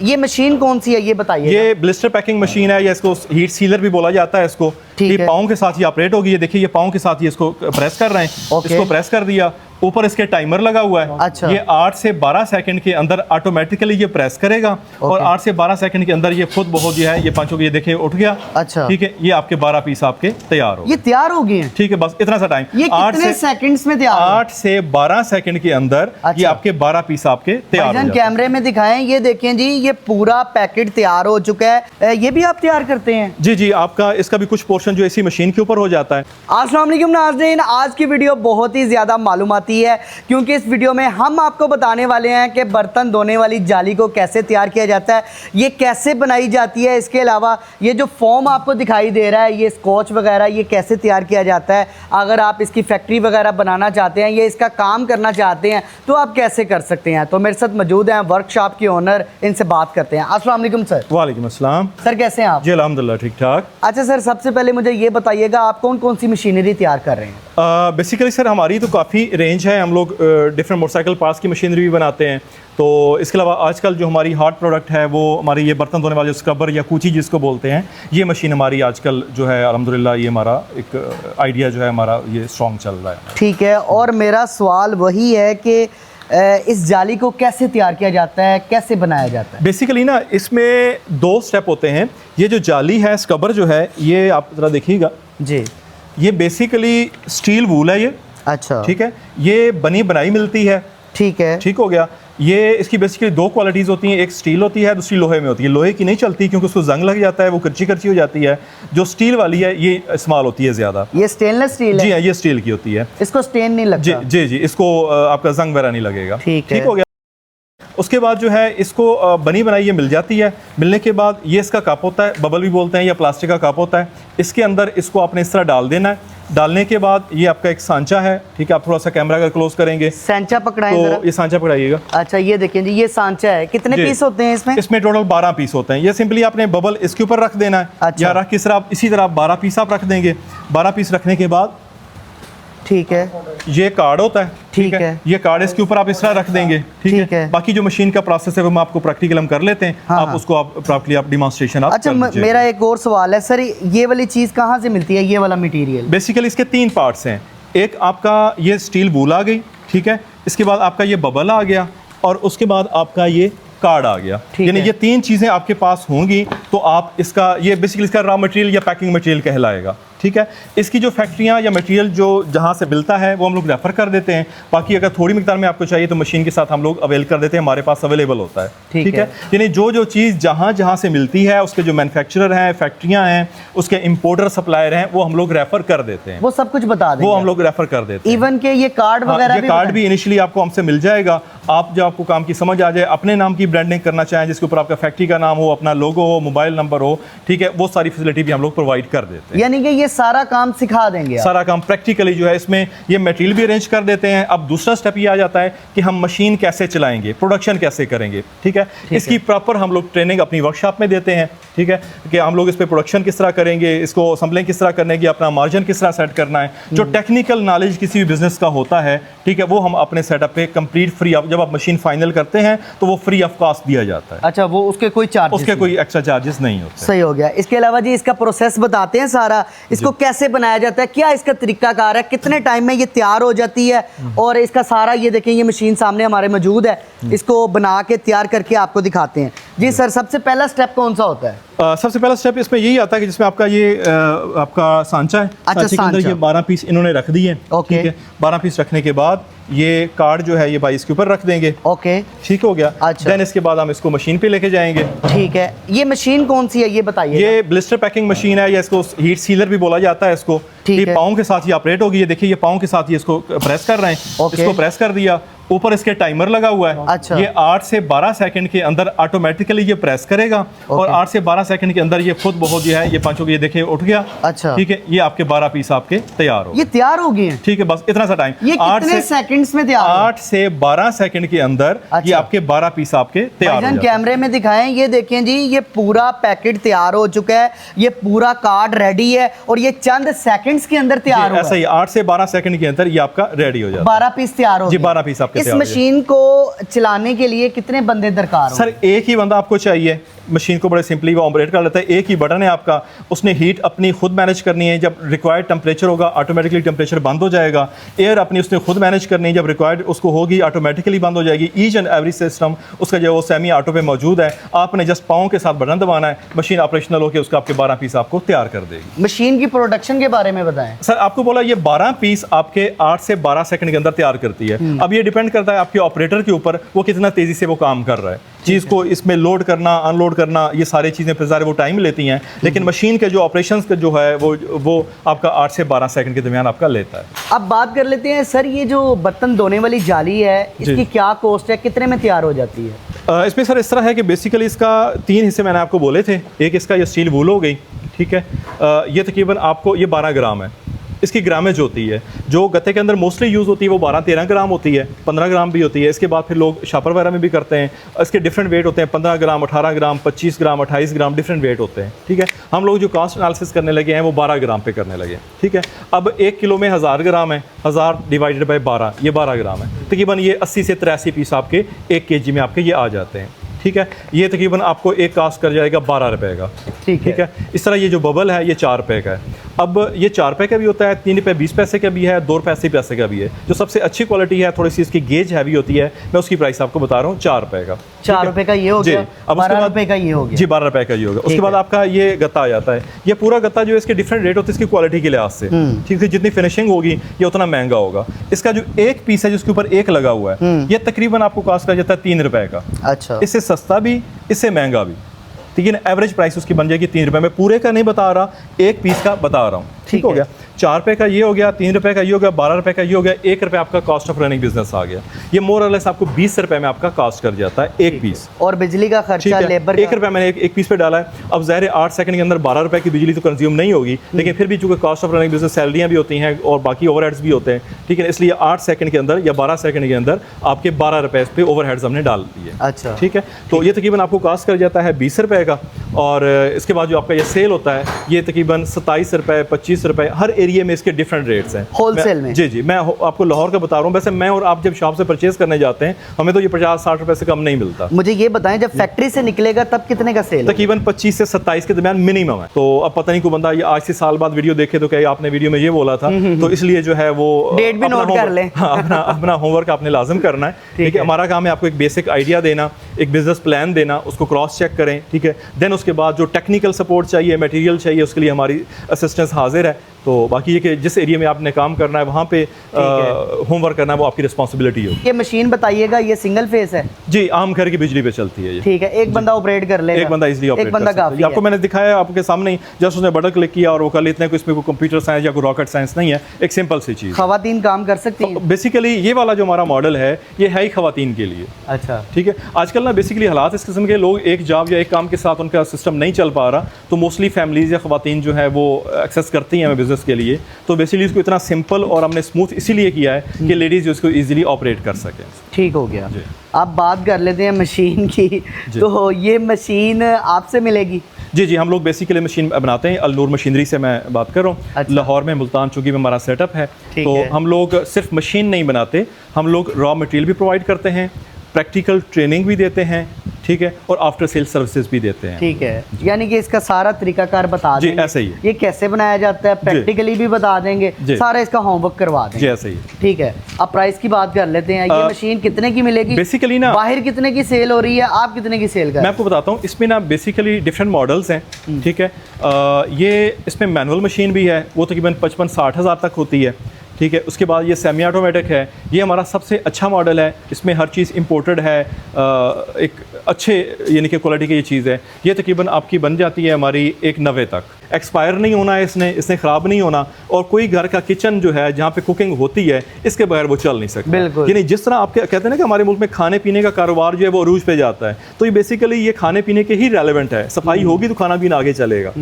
ये मशीन कौन सी है ये बताइए। ये ब्लिस्टर पैकिंग मशीन है, या इसको हीट सीलर भी बोला जाता है इसको। ये पाँव के साथ ये ऑपरेट होगी। ये देखिए, ये पाँव के साथ ये इसको प्रेस कर रहे हैं। इसको प्रेस कर दिया, ऊपर इसके टाइमर लगा हुआ है। अच्छा। ये 8 से 12 सेकंड के अंदर ऑटोमेटिकली ये प्रेस करेगा और 8 से 12 सेकंड के अंदर ये खुद बहुत जो है ये पांचों ये देखिए उठ गया। अच्छा, ठीक है, ये आपके 12 पीस आपके तैयार हो, ये तैयार हो गए हैं। ठीक है, बस इतना सा टाइम। ये कितने सेकंड्स में तैयार? 8 से 12 सेकंड के अंदर ये आपके 12 पीस आपके तैयार हो जाते हैं। कैमरे में दिखाएं, ये देखें जी, ये पूरा पैकेट तैयार हो चुका है। ये भी आप तैयार करते हैं? जी जी, आपका इसका भी कुछ पोर्शन जो इसी मशीन के ऊपर हो जाता है। अस्सलाम वालेकुम नाज़रीन, आज की वीडियो बहुत ही ज़्यादा मालूमाती है, क्योंकि इस वीडियो में हम आपको बताने वाले हैं कि बर्तन धोने वाली जाली को कैसे तैयार किया जाता है, ये कैसे बनाई जाती है। इसके अलावा ये जो फोम आपको दिखाई दे रहा है, ये स्कॉच वगैरह, ये कैसे तैयार किया जाता है। अगर आप इसकी फैक्ट्री वगैरह बनाना चाहते हैं, ये इसका काम करना चाहते हैं, तो आप कैसे कर सकते हैं। तो मेरे साथ मौजूद हैं वर्कशॉप के ओनर, इनसे बात करते हैं। अस्सलाम वालेकुम सर। वालेकुम अस्सलाम सर, कैसे हैं आप? जी अल्हम्दुलिल्लाह, ठीक ठाक। अच्छा सर, सबसे पहले मुझे ये बताइएगा, आप कौन कौन सी मशीनरी तैयार कर रहे हैं? बेसिकली सर हमारी तो काफ़ी रेंज है। हम लोग डिफरेंट मोटरसाइकिल पार्ट्स की मशीनरी भी बनाते हैं। तो इसके अलावा आजकल जो हमारी हॉट प्रोडक्ट है वो हमारी ये बर्तन धोने वाले स्क्रबर या कूची जिसको बोलते हैं, ये मशीन हमारी आजकल जो है अल्हम्दुलिल्लाह ये हमारा एक आइडिया जो है हमारा ये स्ट्रॉन्ग चल रहा है। ठीक है, और मेरा सवाल वही है कि इस जाली को कैसे तैयार किया जाता है, कैसे बनाया जाता है? बेसिकली ना इसमें 2 स्टेप होते हैं। ये जो जाली है स्क्रबर जो है, ये आप ज़रा देखिएगा जी, ये बेसिकली स्टील वूल है ये। अच्छा, ठीक है, ये बनी बनाई मिलती है। ठीक है, ठीक हो गया। ये इसकी बेसिकली 2 क्वालिटीज़ होती हैं, एक स्टील होती है, दूसरी लोहे में होती है। लोहे की नहीं चलती क्योंकि उसको जंग लग जाता है, वो करची करची हो जाती है। जो स्टील वाली है ये इस्तेमाल होती है ज़्यादा। ये स्टेनलेस स्टील है? जी हाँ, ये स्टील की होती है। इसको स्टेन नहीं लगता? जी जी जी, इसको आपका जंग वगैरह नहीं लगेगा। ठीक है, हो गया। उसके बाद जो है इसको बनी बनाई ये मिल जाती है। मिलने के बाद ये इसका कप होता है, बबल भी बोलते हैं, या प्लास्टिक का कप होता है। इसके अंदर इसको आपने इस तरह डाल देना है। डालने के बाद ये आपका एक सांचा है। ठीक है, आप थोड़ा सा कैमरा का क्लोज करेंगे, सांचा पकड़ाएं तो जरा। ये सांचा पकड़ाइएगा। अच्छा, ये देखें जी, ये सांचा है। कितने पीस होते हैं इसमें? इसमें टोटल 12 पीस होते हैं। ये सिंपली आपने बबल इसके ऊपर रख देना है। अच्छा। या रख के आप इसी तरह 12 पीस आप रख देंगे। 12 पीस रखने के बाद ठीक है, ये कार्ड होता है। ठीक है, ये कार्ड इसके ऊपर आप इस तरह रख देंगे। ठीक है। बाकी जो मशीन का प्रोसेस है वो मैं आपको प्रैक्टिकल हम कर लेते हैं। हाँ, आप उसको आप प्रॉपर्ली आप डिमॉन्स्ट्रेशन आप अच्छा, मेरा एक और सवाल है सर, ये वाली चीज़ कहाँ से मिलती है, ये वाला मटेरियल? बेसिकली इसके 3 पार्ट्स हैं। एक आपका ये स्टील वूल आ गई, ठीक है। इसके बाद आपका ये बबल आ गया, और उसके बाद आपका ये कार्ड आ गया। यानी ये 3 चीज़ें आपके पास होंगी तो आप इसका ये बेसिकली इसका रॉ मटेरियल या पैकिंग मटेरियल कहलाएगा। ठीक है, इसकी जो फैक्ट्रियाँ या मटेरियल जो जहाँ से मिलता है वो हम लोग रेफ़र कर देते हैं। बाकी अगर थोड़ी मिकदार में आपको चाहिए तो मशीन के साथ हम लोग अवेल कर देते हैं, हमारे पास अवेलेबल होता है। ठीक है, यानी जो चीज़ जहाँ जहाँ से मिलती है उसके जो मैन्युफैक्चरर हैं, फैक्ट्रियाँ हैं, उसके इम्पोर्टर सप्लायर हैं, वो हम लोग रेफ़र कर देते हैं। वो सब कुछ बता दें, वो हम लोग रेफ़र कर देते हैं। इवन के ये कार्ड वगैरह ये कार्ड भी इनिशियली आपको हमसे मिल जाएगा। आप जब आपको काम की समझ आ जाए, अपने नाम की ब्रांडिंग करना चाहें जिसके ऊपर आपका फैक्ट्री का नाम हो, अपना लोगो हो, मोबाइल नंबर हो, ठीक है, वो सारी फैसिलिटी भी हम लोग प्रोवाइड कर देते हैं। यानी कि ये सारा काम सिखा देंगे आप? सारा काम प्रैक्टिकली जो है इसमें ये मटेरियल भी अरेंज कर देते हैं। अब दूसरा स्टेप ये आ जाता है कि हम मशीन कैसे चलाएंगे, प्रोडक्शन कैसे करेंगे। ठीक है, इसकी प्रॉपर हम लोग ट्रेनिंग अपनी वर्कशॉप में देते हैं। ठीक है, कि हम लोग इस पे प्रोडक्शन किस तरह करेंगे, इसको असेंबलिंग किस तरह करने की, अपना मार्जिन किस तरह सेट करना है। जो टेक्निकल नॉलेज किसी भी बिजनेस का होता है, ठीक है, वो हम अपने सेटअप पे कंप्लीट फ्री ऑफ, जब आप मशीन फाइनल करते हैं तो वो फ्री ऑफ कॉस्ट दिया जाता है। अच्छा, वो उसके कोई चार्ज, उसके कोई एक्स्ट्रा चार्जेस नहीं होते। सही हो गया। इसके अलावा जी इसका प्रोसेस बताते हैं सारा, इसको कैसे बनाया जाता है, क्या इसका तरीकाकार है, कितने टाइम में ये तैयार हो जाती है, और इसका सारा ये देखें, ये मशीन सामने हमारे मौजूद है, इसको बना के तैयार करके आपको दिखाते हैं। जी सर, सबसे पहला स्टेप कौन सा होता है? सबसे पहला स्टेप इसमें यही आता है कि जिसमें आपका ये आपका सांचा है। अच्छा, सांचे के अंदर ये 12 पीस इन्होंने रख दिए। ओके, ठीक है, 12 पीस रखने के बाद ये कार्ड जो है ये भाई इसके ऊपर रख देंगे। ओके, ठीक हो गया। अच्छा, देन इसके बाद हम इसको मशीन पे लेके जाएंगे। ठीक है, ये मशीन कौन सी है ये बताइए। ये ब्लिस्टर पैकिंग मशीन है, या इसको हीट सीलर भी बोला जाता है इसको। ये पाँव के साथ ये ऑपरेट होगी। ये देखिए, ये पाँव के साथ ये इसको प्रेस कर रहे हैं। इसको प्रेस कर दिया, ऊपर इसके टाइमर लगा हुआ है। अच्छा, ये 8 से 12 सेकंड के अंदर ऑटोमेटिकली ये प्रेस करेगा और 8 से 12 सेकंड के अंदर ये खुद बहुत जो है ये पांचों ये देखिए उठ गया। अच्छा, ठीक है, ये आपके 12 पीस आपके तैयार हो, ये तैयार हो गए हैं। ठीक है, बस इतना सा टाइम। ये कितने सेकंड्स में तैयार? 8 से 12 सेकंड के अंदर ये आपके 12 पीस आपके तैयार हो जाते हैं। कैमरे में दिखाएं, ये देखें जी, ये पूरा पैकेट तैयार हो चुका है, ये पूरा कार्ड रेडी है, और ये चंद सेकंड्स के अंदर तैयार हो, ऐसा ही 8 से 12 सेकंड के अंदर ये आपका रेडी हो जाता है। 12 पीस तैयार हो जी, 12 पीस आपके आपके इस तैयार है। मशीन को चलाने के लिए कितने बंदे दरकार हो? सर एक ही बंदा आपको चाहिए, मशीन को बड़े सिंपली वो ऑपरेट कर लेता है। एक ही बटन है आपका, उसने हीट अपनी खुद मैनेज करनी है। जब रिक्वायर्ड टेम्परेचर होगा ऑटोमेटिकली टेम्परेचर बंद हो जाएगा। एयर अपनी उसने खुद मैनेज करनी है, जब रिक्वायर्ड उसको होगी ऑटोमेटिकली बंद हो जाएगी। ईच एंड एवरी सिस्टम उसका जो वो सेमी ऑटो पे मौजूद है। आपने जस्ट पाँव के साथ बटन दबाना है, मशीन ऑपरेशनल होकर उसका आपके 12 पीस आपको तैयार कर देगी। मशीन की प्रोडक्शन के बारे में बताएं। सर आपको बोला ये 12 पीस आपके 8 से 12 सेकंड के अंदर तैयार करती है। अब ये डिपेंड करता है आपके ऑपरेटर के ऊपर, वो कितना तेजी से वो काम कर रहा है। चीज़ को इसमें लोड करना, अनलोड करना, ये सारी चीज़ें फिर सारे वो टाइम लेती हैं। लेकिन मशीन के जो ऑपरेशंस का जो है वो आपका 8 से 12 सेकंड के दरमियान आपका लेता है। अब बात कर लेते हैं सर, ये जो बर्तन धोने वाली जाली है इसकी क्या कॉस्ट है, कितने में तैयार हो जाती है? इसमें सर इस तरह है कि बेसिकली इसका 3 हिस्से मैंने आपको बोले थे। एक इसका ये स्टील वूल हो गई, ठीक है। ये तकरीबन आपको ये 12 ग्राम है। इसकी ग्रामेज होती है, जो गत्ते के अंदर मोस्टली यूज़ होती है वो 12-13 ग्राम होती है, 15 ग्राम भी होती है। इसके बाद फिर लोग शापर वगैरह में भी करते हैं। इसके डिफरेंट वेट होते हैं, 15 ग्राम, 18 ग्राम, 25 ग्राम, 28 ग्राम, डिफरेंट वेट होते हैं, ठीक है। हम लोग जो कास्ट एनालिसिस करने लगे हैं वो 12 ग्राम पे करने लगे, ठीक है। अब 1 किलो में 1000 ग्राम है, 1000 डिवाइडेड बाई 12, ये 12 ग्राम है। तकरीबन ये 80 से 83 पीस आपके 1 kg में आपके ये आ जाते हैं, ठीक है। ये तकरीबन आपको एक कास्ट कर जाएगा 12 रुपए का, ठीक है। इस तरह ये जो बबल है ये 4 रुपए का है। अब ये 4 रुपए का भी होता है, 3 रुपए 20 पैसे का भी है, 2 रुपए 80 पैसे का भी है। जो सबसे अच्छी क्वालिटी है, थोड़ी सी इसकी गेज हैवी होती है, मैं उसकी प्राइस आपको बता रहा हूँ 4 रुपए का। 4 रुपए का ये हो गया, अब 12 रुपए का ये हो गया जी, 12 रुपए का ये होगा। उसके बाद आपका ये गत्ता आ जाता है। ये पूरा गत्ता जो है इसके डिफरेंट रेट होते हैं इसकी क्वालिटी के लिहाज से, ठीक है। जितनी फिनिशिंग होगी ये उतना महंगा होगा। इसका जो एक पीस है जिसके ऊपर एक लगा हुआ है, ये तकरीबन आपको कॉस्ट कर जाता है 3 रुपए का। अच्छा, इससे सस्ता भी, इससे महंगा भी, लेकिन एवरेज प्राइस उसकी बन जाएगी 3 रुपए। मैं पूरे का नहीं बता रहा, एक पीस का बता रहा हूँ, ठीक हो गया। 4 रुपए का ये हो गया, 3 रुपए का ये हो गया, 12 रुपए का ये हो गया, 1 रुपए आपका कॉस्ट ऑफ रनिंग बिजनेस आ गया। ये मोर और लेस आपको 20 रुपए में आपका कॉस्ट कर जाता है एक पीस। और बिजली का खर्चा, लेबर 1 रुपए मैंने एक पीस पे डाला है। अब ज़ाहिर 8 सेकंड के अंदर 12 रुपए की बिजली तो कंज्यूम नहीं होगी, लेकिन फिर भी चूंकि कॉस्ट ऑफ रनिंग बिजनेस सैलरियाँ भी होती हैं और बाकी ओवरहेड्स भी होते हैं, ठीक है। इसलिए 8 सेकंड के अंदर या 12 सेकंड के अंदर आपके 12 रुपए पे ओवरहेड्स हमने डाल दिए। अच्छा, ठीक है। तो ये तकरीबन आपको कॉस्ट कर जाता है 20 रुपए का। और इसके बाद जो आपका ये सेल होता है ये तकरीबन 27 रुपए, 25 रुपए, हर एरिया में इसके डिफरेंट रेट्स हैं होलसेल में। जी, मैं आपको लाहौर का बता रहा हूँ। वैसे मैं और आप जब शॉप से परचेज करने जाते हैं हमें तो ये 50-60 रुपए से कम नहीं मिलता। मुझे ये बताएं, जब फैक्ट्री से निकलेगा तब कितने का सेल? तकरीबन 25 से 27 के दरमियान मिनिमम है। तो अब पता नहीं कोई बंदा ये आज से साल बाद वीडियो देखे तो क्या आपने वीडियो में ये बोला था, तो इसलिए जो है वो डेट भी नोट कर लें। अपना होमवर्क आपने लाजम करना है, ठीक है। हमारा काम है आपको एक बेसिक आइडिया देना, एक बिजनेस प्लान देना, उसको क्रॉस चेक करें, ठीक है। देन उसके बाद जो टेक्निकल सपोर्ट चाहिए, मटेरियल चाहिए, उसके लिए हमारी असिस्टेंस हाजिर है। तो बाकी ये कि जिस एरिया में आपने काम करना है वहाँ पे होमवर्क करना है वो आपकी रिस्पॉन्सिबिलिटी होगी। ये मशीन बताइएगा, ये सिंगल फेस है? जी, आम घर की बिजली पे चलती है ये, ठीक है। एक बंदा ऑपरेट कर लेगा, एक बंदा इजीली ऑपरेट एक बंदा कर सकता है। काफी आपको है। मैंने दिखाया आपके सामने ही, जस्ट उसने बटन क्लिक किया और वो कर लेते हैं। कोई इसमें कोई कंप्यूटर साइंस या कोई रॉकेट साइंस नहीं है, एक सिंपल सी चीज़। खवातीन काम कर सकती हैं? बेसिकली ये वाला जो हमारा मॉडल है ये है ही खवातीन के लिए। अच्छा, ठीक है। आजकल ना बेसिकली हालात इस किस्म के, लोग एक जॉब या एक काम के साथ उनका सिस्टम नहीं चल पा रहा, तो मोस्टली फैमिलीज या खवातीन जो है वो एक्सेस करती हैं हमें बिजनेस के लिए। तो बेसिकली इसको इतना सिंपल और हमने स्मूथ इसीलिए किया है कि लेडीज़ इसको ईजिली ऑपरेट कर सकें। ठीक हो गया। अब बात कर लेते हैं मशीन की। तो ये मशीन आपसे मिलेगी? जी जी, हम लोग बेसिकली मशीन बनाते हैं। अलनूर मशीनरी से मैं बात कर रहा हूँ। अच्छा। लाहौर में मुल्तान चौकी में हमारा सेटअप है। तो हम लोग सिर्फ मशीन नहीं बनाते, हम लोग रॉ मटेरियल भी प्रोवाइड करते हैं, प्रैक्टिकल ट्रेनिंग भी देते हैं, ठीक है, और आफ्टर सेल सर्विसेज भी देते हैं। ठीक है, यानी कि इसका सारा तरीकाकार बता जी, देंगे। ऐसे ही है। ये कैसे बनाया जाता है प्रैक्टिकली भी बता देंगे, सारा इसका होमवर्क करवा देंगे। जी, ऐसे ही। ठीक है। अब प्राइस की बात कर लेते हैं। ये मशीन कितने की मिलेगी बेसिकली ना? बाहर कितने की सेल हो रही है, आप कितने की सेल कर? मैं आपको बताता हूँ। इसमें ना बेसिकली डिफरेंट मॉडल्स हैं, ठीक है। ये इसमें मैनुअल मशीन भी है, वो तकरीबन 55-60 हज़ार तक होती है, ठीक है। उसके बाद ये सेमी ऑटोमेटिक है, ये हमारा सबसे अच्छा मॉडल है। इसमें हर चीज़ इंपोर्टेड है, एक अच्छे यानी कि क्वालिटी की ये चीज़ है। ये तकरीबन आपकी बन जाती है हमारी 190 तक। एक्सपायर नहीं होना है इसने ख़राब नहीं होना। और कोई घर का किचन जो है जहाँ पे कुकिंग होती है इसके बगैर वो चल नहीं सकता। बिल्कुल। यानी जिस तरह आपके कहते हैं ना कि हमारे मुल्क में खाने पीने का कारोबार जो है वो अरूज पे जाता है, तो ये बेसिकली ये खाने पीने के ही रेलेवेंट है। सफाई होगी तो खाना पीना आगे चलेगा,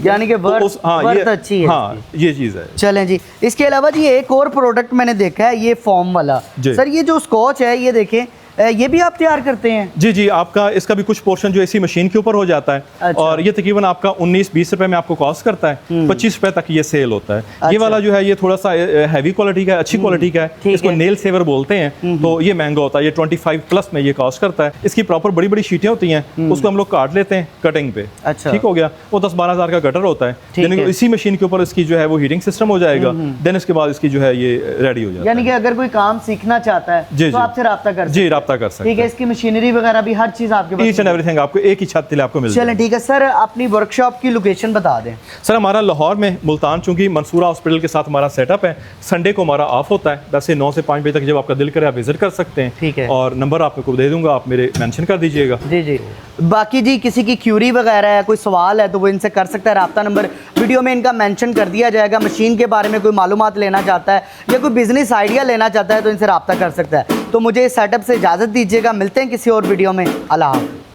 यानी कि वर्थ अच्छी है। हाँ, ये चीज़ है। चलें जी। इसके अलावा जी एक और प्रोडक्ट मैंने देखा है, ये फॉर्म वाला। सर ये जो स्कॉच है, ये देखें ये भी आप तैयार करते हैं? जी जी, आपका इसका भी कुछ पोर्शन जो इसी मशीन के ऊपर हो जाता है। अच्छा। और ये तकरीबन आपका 19-20 रुपए में आपको कॉस्ट करता है, 25 रुपए तक ये सेल होता है। अच्छा। ये वाला जो है ये थोड़ा सा हैवी क्वालिटी का है, अच्छी क्वालिटी का है, ठीक इसको है। नेल सेवर बोलते हैं। तो ये महंगा होता है, ये 25 प्लस में ये कॉस्ट करता है। इसकी प्रॉपर बड़ी बड़ी शीटें होती हैं, उसको हम लोग काट लेते हैं कटिंग पे। अच्छा। ठीक हो गया, वो 10-12 हज़ार का गटर होता है। ठीक यानी कि है। इसी मशीन के ऊपर इसकी जो है वो हीटिंग सिस्टम हो जाएगा, देन इसके बाद इसकी जो है ये रेडी हो जाता है। यानी कि अगर कोई काम सीखना चाहता है जी, तो जी। आपसे रब्ता कर सकते जी, हैं। रब्ता कर सकते ठीक है, इसकी मशीनरी वगैरह भी हर चीज़ आपके पास ईच एंड एवरीथिंग आपको एक ही छत तले आपको मिल जाएगा। चलें ठीक है सर, अपनी वर्कशॉप की लोकेशन बता दें। सर हमारा लाहौर में मुल्तान, चूंकि मंसूरा हॉस्पिटल के साथ हमारा सेटअप है, संडे को हमारा ऑफ होता है। वैसे 9 से 5 बजे तक जब आपका दिल करे आप विजिट कर सकते हैं। ठीक है। और नंबर आपको दे दूंगा, आप मेरे मेंशन कर दीजिएगा। जी जी। बाकी जी किसी की क्यूरी वगैरह है, कोई सवाल है तो वो इनसे कर सकता है। रब्ता नंबर वीडियो में इनका मेंशन कर दिया जाएगा। मशीन के बारे में कोई मालूमात लेना चाहता है या कोई बिजनेस आइडिया लेना चाहता है तो इनसे रब्ता कर सकता है। तो मुझे इस सेटअप से इजाज़त दीजिएगा, मिलते हैं किसी और वीडियो में। अल्लाह हाफ़िज़।